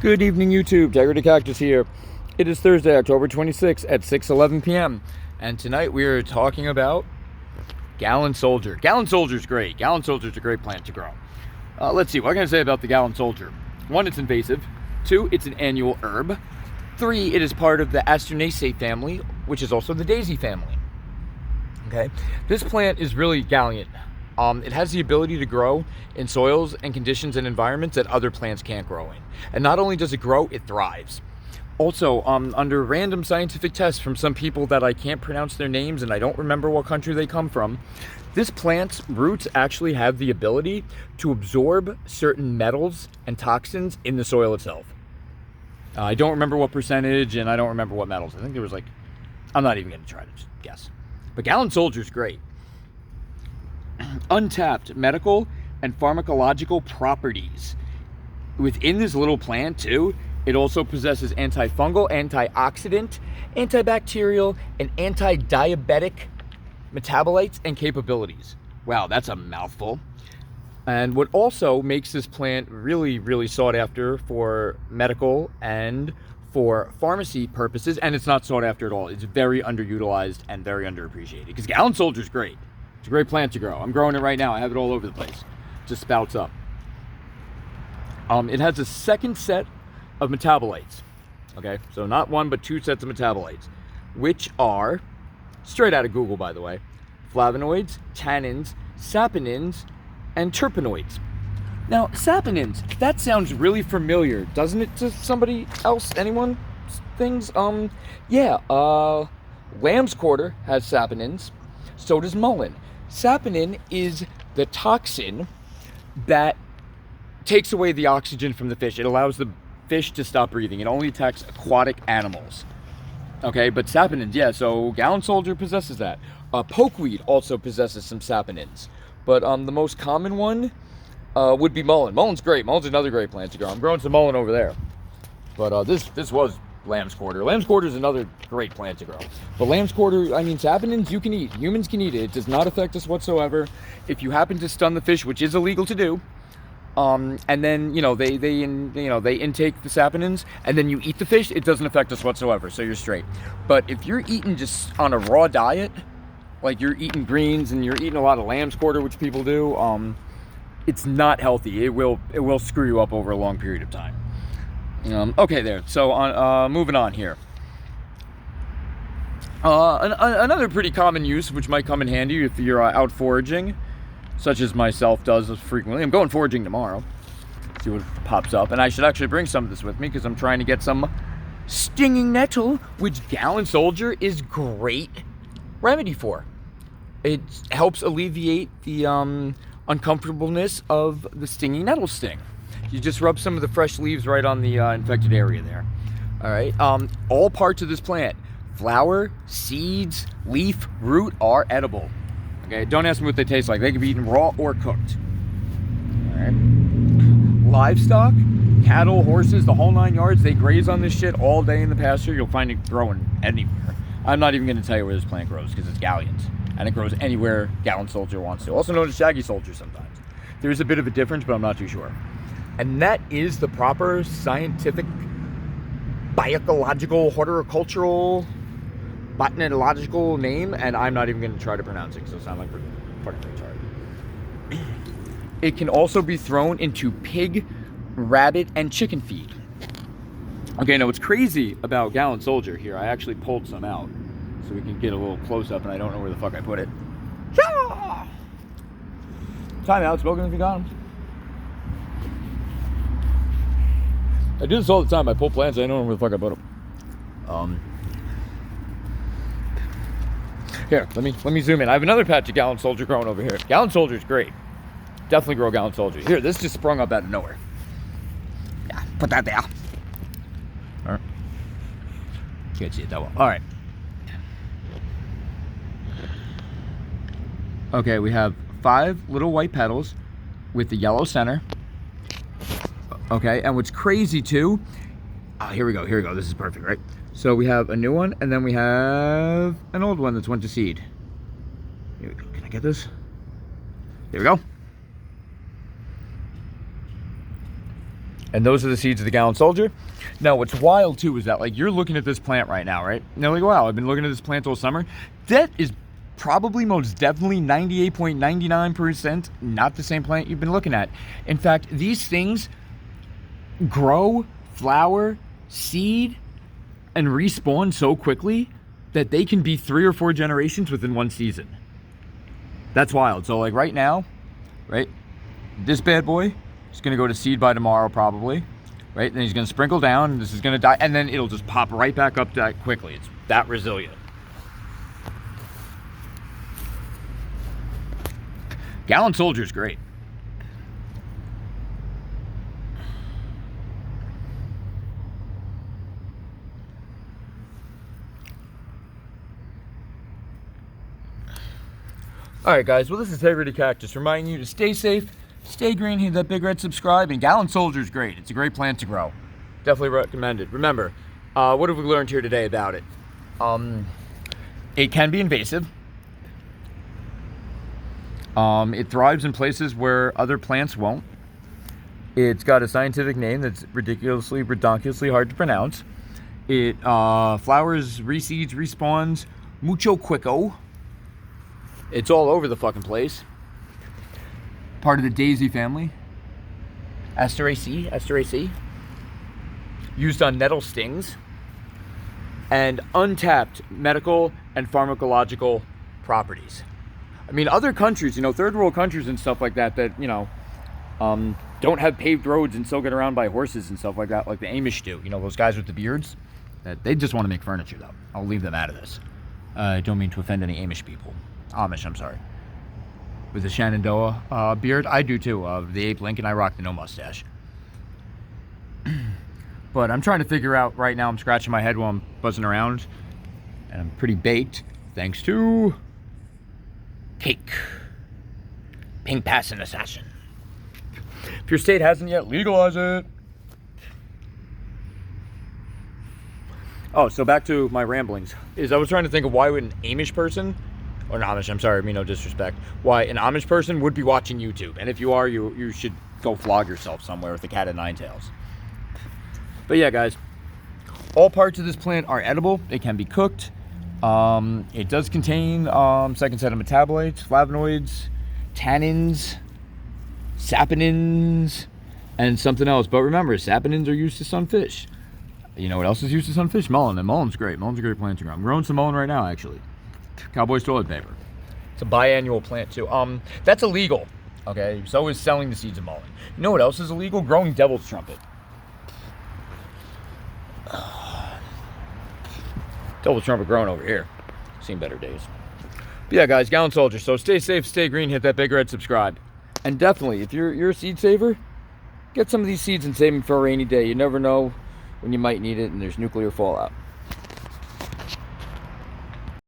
Good evening, YouTube. Tiger the Cactus here. It is Thursday, October 26th at 6:11 p.m. And tonight we are talking about Gallant Soldier. Gallant Soldier is great. Gallant Soldier is a great plant to grow. Let's see, what can I say about the Gallant Soldier? 1, it's invasive. 2, it's an annual herb. 3, it is part of the Asteraceae family, which is also the daisy family. Okay, this plant is really gallant. It has the ability to grow in soils and conditions and environments that other plants can't grow in. And not only does it grow, it thrives. Also, under random scientific tests from some people that I can't pronounce their names and I don't remember what country they come from, this plant's roots actually have the ability to absorb certain metals and toxins in the soil itself. I don't remember what percentage and I don't remember what metals. I think there was I'm not even going to try to guess. But Gallant Soldier is great. Untapped medical and pharmacological properties. Within this little plant too, it also possesses antifungal, antioxidant, antibacterial, and anti-diabetic metabolites and capabilities. Wow, that's a mouthful. And what also makes this plant really, really sought after for medical and for pharmacy purposes, and it's not sought after at all. It's very underutilized and very underappreciated. Because Gallant Soldier is great. It's a great plant to grow. I'm growing it right now. I have it all over the place. It just spouts up. It has a second set of metabolites. Okay, so not 1 but 2 sets of metabolites, which are, straight out of Google by the way, flavonoids, tannins, saponins, and terpenoids. Now, saponins, that sounds really familiar, doesn't it, to somebody else? Anyone? Things? Lamb's quarter has saponins. So does mullein. Saponin is the toxin that takes away the oxygen from the fish. It allows the fish to stop breathing. It only attacks aquatic animals. Okay, but saponins, yeah, so Gallant Soldier possesses that. Pokeweed also possesses some saponins. But the most common one would be mullein. Mullin's great. Mullin's another great plant to grow. I'm growing some mullein over there. But this was lamb's quarter. Lamb's quarter is another great plant to grow. But lamb's quarter, I mean, saponins you can eat. Humans can eat it. It does not affect us whatsoever. If you happen to stun the fish, which is illegal to do, and then they intake the saponins, and then you eat the fish, it doesn't affect us whatsoever. So you're straight. But if you're eating just on a raw diet, like you're eating greens and you're eating a lot of lamb's quarter, which people do, it's not healthy. It will screw you up over a long period of time. Okay, there. So, moving on here. Another pretty common use, which might come in handy if you're out foraging, such as myself does frequently. I'm going foraging tomorrow. See what pops up. And I should actually bring some of this with me because I'm trying to get some stinging nettle, which Gallant Soldier is great remedy for. It helps alleviate the uncomfortableness of the stinging nettle sting. You just rub some of the fresh leaves right on the infected area there. All right. All parts of this plant, flower, seeds, leaf, root, are edible. Okay. Don't ask me what they taste like. They can be eaten raw or cooked. All right. Livestock, cattle, horses, the whole 9 yards, they graze on this shit all day in the pasture. You'll find it growing anywhere. I'm not even going to tell you where this plant grows because it's Gallant. And it grows anywhere Gallant Soldier wants to. Also known as Shaggy Soldier sometimes. There's a bit of a difference, but I'm not too sure. And that is the proper scientific, biological, horticultural, botanical name, and I'm not even going to try to pronounce it because it'll sound like we're fucking retarded. It can also be thrown into pig, rabbit, and chicken feed. Okay, now what's crazy about Gallant Soldier here, I actually pulled some out so we can get a little close-up, and I don't know where the fuck I put it. Time out, smoking if you got them. I do this all the time. I pull plants. I don't know where the fuck I put them. Here, let me zoom in. I have another patch of Gallant Soldier growing over here. Gallant Soldier is great. Definitely grow Gallant Soldier. Here, this just sprung up out of nowhere. Yeah, put that there. All right. Can't see it that well. All right. Okay, we have 5 little white petals with the yellow center. Okay, and what's crazy too, here we go, this is perfect, right? So we have a new one, and then we have an old one that's went to seed. Here we go. Can I get this? There we go. And those are the seeds of the Gallant Soldier. Now, what's wild too is that, like, you're looking at this plant right now, right? And you're like, wow, I've been looking at this plant all summer. That is probably most definitely 98.99% not the same plant you've been looking at. In fact, these things grow, flower, seed, and respawn so quickly that they can be 3 or 4 generations within one season. That's wild. So, like, right now, right, this bad boy is going to go to seed by tomorrow probably, right? Then he's going to sprinkle down, and this is going to die, and then it'll just pop right back up that quickly. It's that resilient. Gallant Soldier is great. Alright guys, well, this is Integrity Cactus reminding you to stay safe, stay green, hit that big red subscribe, and Gallant Soldier is great. It's a great plant to grow. Definitely recommend it. Remember, what have we learned here today about it? It can be invasive. It thrives in places where other plants won't. It's got a scientific name that's redonkulously hard to pronounce. It flowers, reseeds, respawns, mucho quico. It's all over the fucking place. Part of the daisy family. Asteraceae. Used on nettle stings. And untapped medical and pharmacological properties. I mean, other countries, you know, third world countries and stuff like that, you know, don't have paved roads and still get around by horses and stuff like that, like the Amish do. You know, those guys with the beards, that they just want to make furniture, though. I'll leave them out of this. I don't mean to offend any Amish people. Amish, I'm sorry. With the Shenandoah beard, I do too. The Abe Lincoln, I rock the no mustache. But I'm trying to figure out right now, I'm scratching my head while I'm buzzing around, and I'm pretty baked, thanks to cake. Pink Passing Assassin. If your state hasn't yet, legalize it. Oh, so back to my ramblings. I was trying to think of why would an Amish person, or an Amish, I'm sorry, I mean no disrespect, why an Amish person would be watching YouTube. And if you are, you should go flog yourself somewhere with a cat of 9 tails. But yeah, guys, all parts of this plant are edible. They can be cooked. It does contain second set of metabolites, flavonoids, tannins, saponins, and something else. But remember, saponins are used to sunfish. You know what else is used to sunfish? Mullein. And mullen's great. Mullen's a great plant to grow. I'm growing some mullein right now, actually. Cowboys toilet paper. It's a biannual plant, too. That's illegal, okay? So is selling the seeds of mullein. You know what else is illegal? Growing devil's trumpet. Devil's trumpet growing over here. Seen better days. But yeah, guys, Gallant Soldier. So stay safe, stay green, hit that big red subscribe. And definitely, if you're a seed saver, get some of these seeds and save them for a rainy day. You never know when you might need it and there's nuclear fallout.